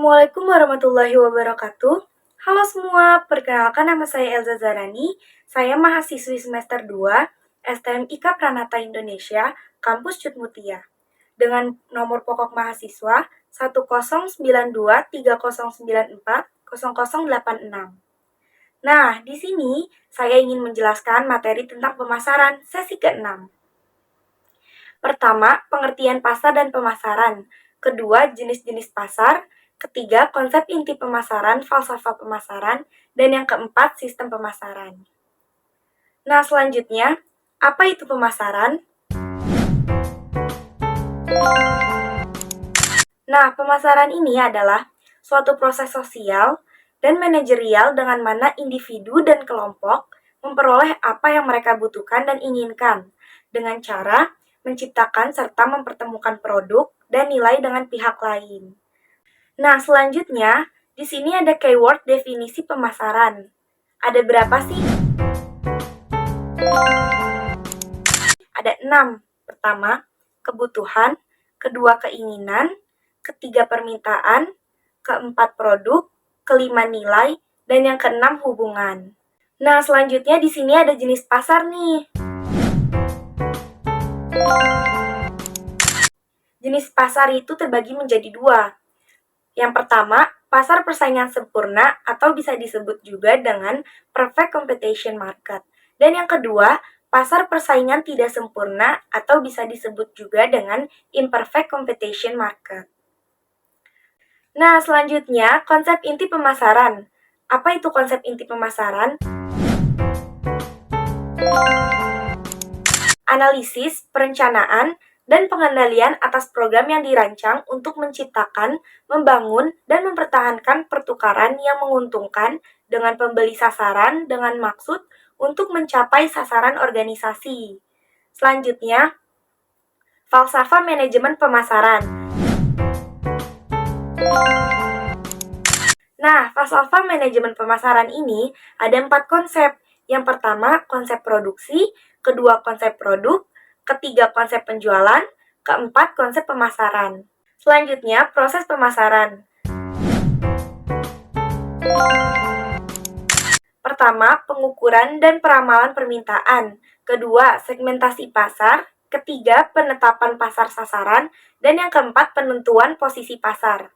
Assalamualaikum warahmatullahi wabarakatuh. Halo semua, perkenalkan nama saya Elza Zarani. Saya mahasiswi semester 2 STM IK Pranata Indonesia, Kampus Cut Mutia. Dengan nomor pokok mahasiswa 1092309400086. Nah, di sini saya ingin menjelaskan materi tentang pemasaran sesi ke-6. Pertama, pengertian pasar dan pemasaran. Kedua, jenis-jenis pasar. Ketiga, konsep inti pemasaran, falsafah pemasaran. Dan yang keempat, sistem pemasaran. Nah, selanjutnya, apa itu pemasaran? Nah, pemasaran ini adalah suatu proses sosial dan manajerial dengan mana individu dan kelompok memperoleh apa yang mereka butuhkan dan inginkan dengan cara menciptakan serta mempertemukan produk dan nilai dengan pihak lain. Nah, selanjutnya, di sini ada keyword definisi pemasaran. Ada berapa sih? Ada 6. Pertama, kebutuhan. Kedua, keinginan. Ketiga, permintaan. Keempat, produk. Kelima, nilai. Dan yang keenam, hubungan. Nah, selanjutnya di sini ada jenis pasar nih. Jenis pasar itu terbagi menjadi 2. Yang pertama, pasar persaingan sempurna atau bisa disebut juga dengan perfect competition market. Dan yang kedua, pasar persaingan tidak sempurna atau bisa disebut juga dengan imperfect competition market. Nah, selanjutnya konsep inti pemasaran. Apa itu konsep inti pemasaran? Analisis, perencanaan, dan pengendalian atas program yang dirancang untuk menciptakan, membangun, dan mempertahankan pertukaran yang menguntungkan dengan pembeli sasaran dengan maksud untuk mencapai sasaran organisasi. Selanjutnya, falsafah manajemen pemasaran. Nah, falsafah manajemen pemasaran ini ada 4 konsep. Yang pertama, konsep produksi, kedua, konsep produk, ketiga, konsep penjualan, keempat, konsep pemasaran. Selanjutnya, proses pemasaran. Pertama, pengukuran dan peramalan permintaan. Kedua, segmentasi pasar. Ketiga, penetapan pasar sasaran. Dan yang keempat, penentuan posisi pasar.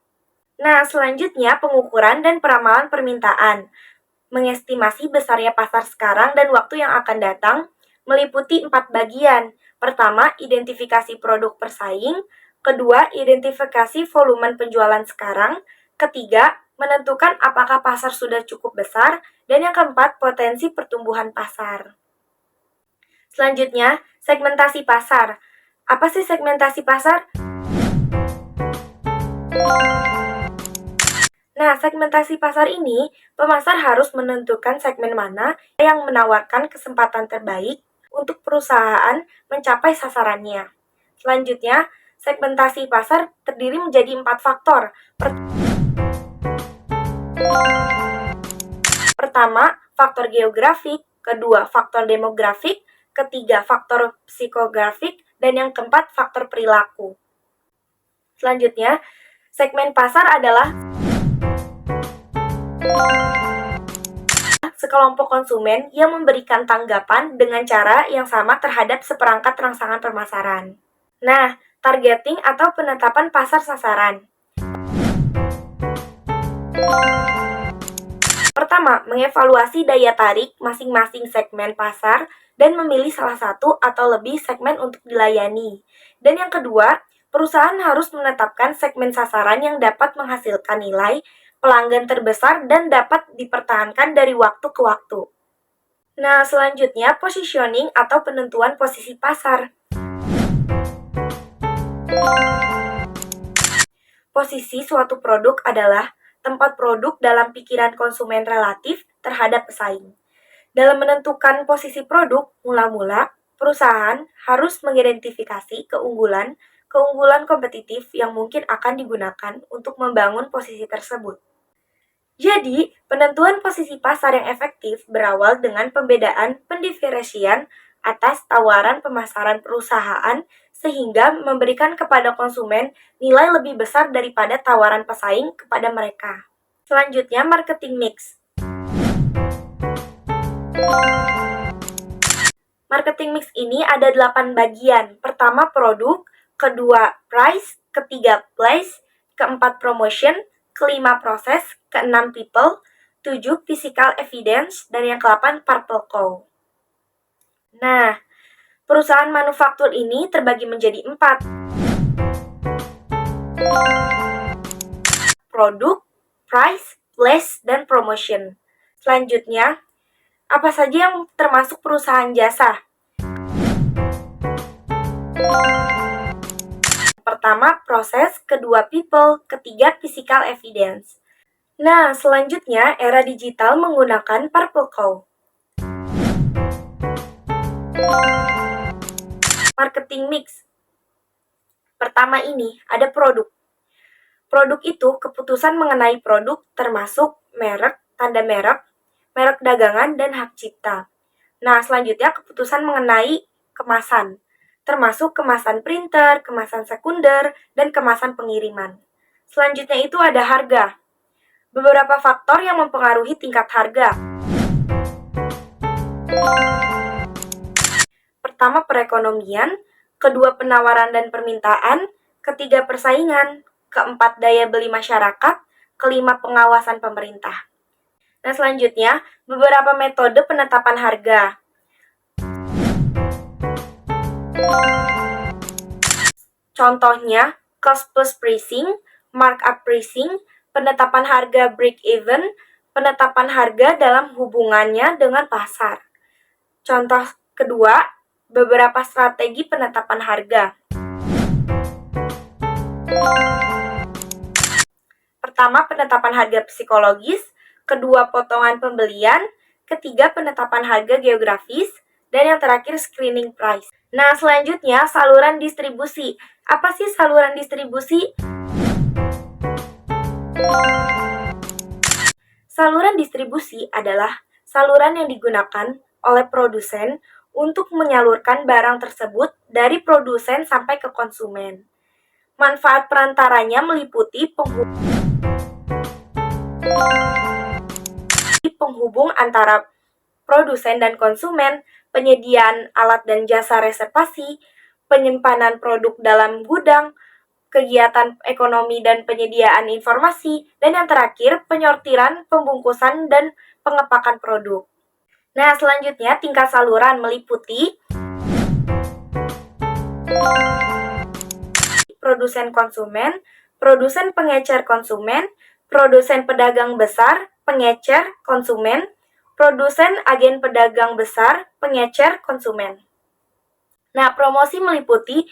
Nah, selanjutnya pengukuran dan peramalan permintaan. Mengestimasi besarnya pasar sekarang dan waktu yang akan datang, meliputi 4 bagian. Pertama, identifikasi produk persaing. Kedua, identifikasi volume penjualan sekarang. Ketiga, menentukan apakah pasar sudah cukup besar. Dan yang keempat, potensi pertumbuhan pasar. Selanjutnya, segmentasi pasar. Apa sih segmentasi pasar? Nah, segmentasi pasar ini, pemasar harus menentukan segmen mana yang menawarkan kesempatan terbaik untuk perusahaan mencapai sasarannya. Selanjutnya, segmentasi pasar terdiri menjadi 4 faktor. Pertama, faktor geografik. Kedua, faktor demografik. Ketiga, faktor psikografik. Dan yang keempat, faktor perilaku. Selanjutnya, segmen pasar adalah sekelompok konsumen yang memberikan tanggapan dengan cara yang sama terhadap seperangkat rangsangan pemasaran. Nah, targeting atau penetapan pasar sasaran. Pertama, mengevaluasi daya tarik masing-masing segmen pasar dan memilih salah satu atau lebih segmen untuk dilayani. Dan yang kedua, perusahaan harus menetapkan segmen sasaran yang dapat menghasilkan nilai pelanggan terbesar dan dapat dipertahankan dari waktu ke waktu. Nah, selanjutnya positioning atau penentuan posisi pasar. Posisi suatu produk adalah tempat produk dalam pikiran konsumen relatif terhadap pesaing. Dalam menentukan posisi produk, mula-mula perusahaan harus mengidentifikasi keunggulan kompetitif yang mungkin akan digunakan untuk membangun posisi tersebut. Jadi, penentuan posisi pasar yang efektif berawal dengan pembedaan pendiferensian atas tawaran pemasaran perusahaan sehingga memberikan kepada konsumen nilai lebih besar daripada tawaran pesaing kepada mereka. Selanjutnya, marketing mix. Marketing mix ini ada 8 bagian. Pertama, produk, kedua, price, ketiga, place, keempat, promotion, kelima, proses, keenam, people, 7, physical evidence, dan yang ke-8, purple cow. Nah, perusahaan manufaktur ini terbagi menjadi 4. Produk, price, place, dan promotion. Selanjutnya, apa saja yang termasuk perusahaan jasa? Pertama, proses, kedua, people, ketiga, physical evidence. Nah, selanjutnya, era digital menggunakan purple cow. Marketing mix. Pertama ini, ada produk. Produk itu keputusan mengenai produk termasuk merek, tanda merek, merek dagangan, dan hak cipta. Nah, selanjutnya keputusan mengenai kemasan, termasuk kemasan printer, kemasan sekunder, dan kemasan pengiriman. Selanjutnya itu ada harga. Beberapa faktor yang mempengaruhi tingkat harga. Pertama, perekonomian, kedua, penawaran dan permintaan, ketiga, persaingan, keempat, daya beli masyarakat, kelima, pengawasan pemerintah. Nah, selanjutnya, beberapa metode penetapan harga. Contohnya, cost plus pricing, markup pricing, penetapan harga break-even, penetapan harga dalam hubungannya dengan pasar. Contoh kedua, beberapa strategi penetapan harga. Pertama, penetapan harga psikologis, kedua, potongan pembelian, ketiga, penetapan harga geografis, dan yang terakhir, screening price. Nah, selanjutnya, saluran distribusi. Apa sih saluran distribusi? Saluran distribusi adalah saluran yang digunakan oleh produsen untuk menyalurkan barang tersebut dari produsen sampai ke konsumen. Manfaat perantaranya meliputi penghubung antara produsen dan konsumen, penyediaan alat dan jasa reservasi, penyimpanan produk dalam gudang, kegiatan ekonomi dan penyediaan informasi, dan yang terakhir, penyortiran, pembungkusan, dan pengepakan produk. Nah, selanjutnya tingkat saluran meliputi produsen konsumen, produsen pengecer konsumen, produsen pedagang besar, pengecer konsumen, produsen agen pedagang besar, pengecer konsumen. Nah, promosi meliputi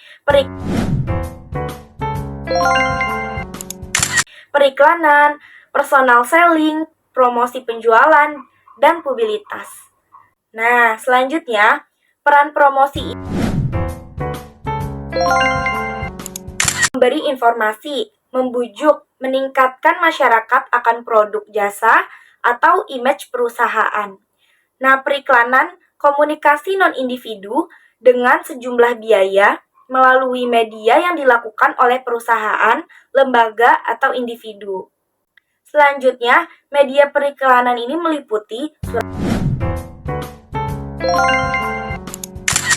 periklanan, personal selling, promosi penjualan, dan publisitas. Nah, selanjutnya, peran promosi memberi informasi, membujuk, meningkatkan masyarakat akan produk jasa atau image perusahaan. Nah, periklanan, komunikasi non-individu dengan sejumlah biaya melalui media yang dilakukan oleh perusahaan, lembaga, atau individu. Selanjutnya, media periklanan ini meliputi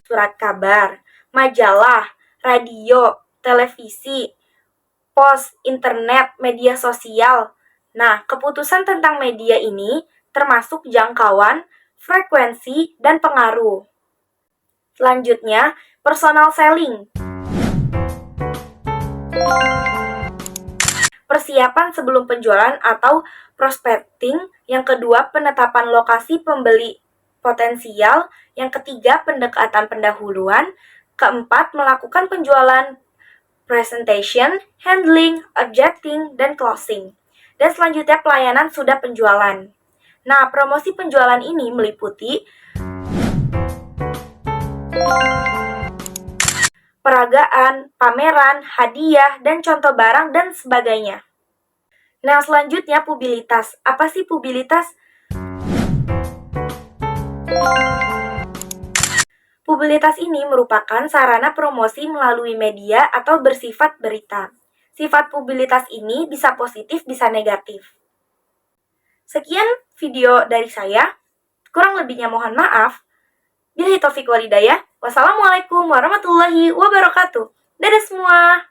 surat kabar, majalah, radio, televisi, pos, internet, media sosial. Nah, keputusan tentang media ini termasuk jangkauan, frekuensi, dan pengaruh. Selanjutnya, personal selling. Persiapan sebelum penjualan atau prospecting. Yang kedua, penetapan lokasi pembeli potensial. Yang ketiga, pendekatan pendahuluan. Keempat, melakukan penjualan, presentation, handling, objecting, dan closing. Dan selanjutnya pelayanan sudah penjualan. Nah, promosi penjualan ini meliputi peragaan, pameran, hadiah, dan contoh barang, dan sebagainya. Nah, selanjutnya publisitas. Apa sih publisitas? Publisitas ini merupakan sarana promosi melalui media atau bersifat berita. Sifat publisitas ini bisa positif, bisa negatif. Sekian video dari saya. Kurang lebihnya mohon maaf. Billahi taufiq wal hidayah. Wassalamualaikum warahmatullahi wabarakatuh. Dadah semua.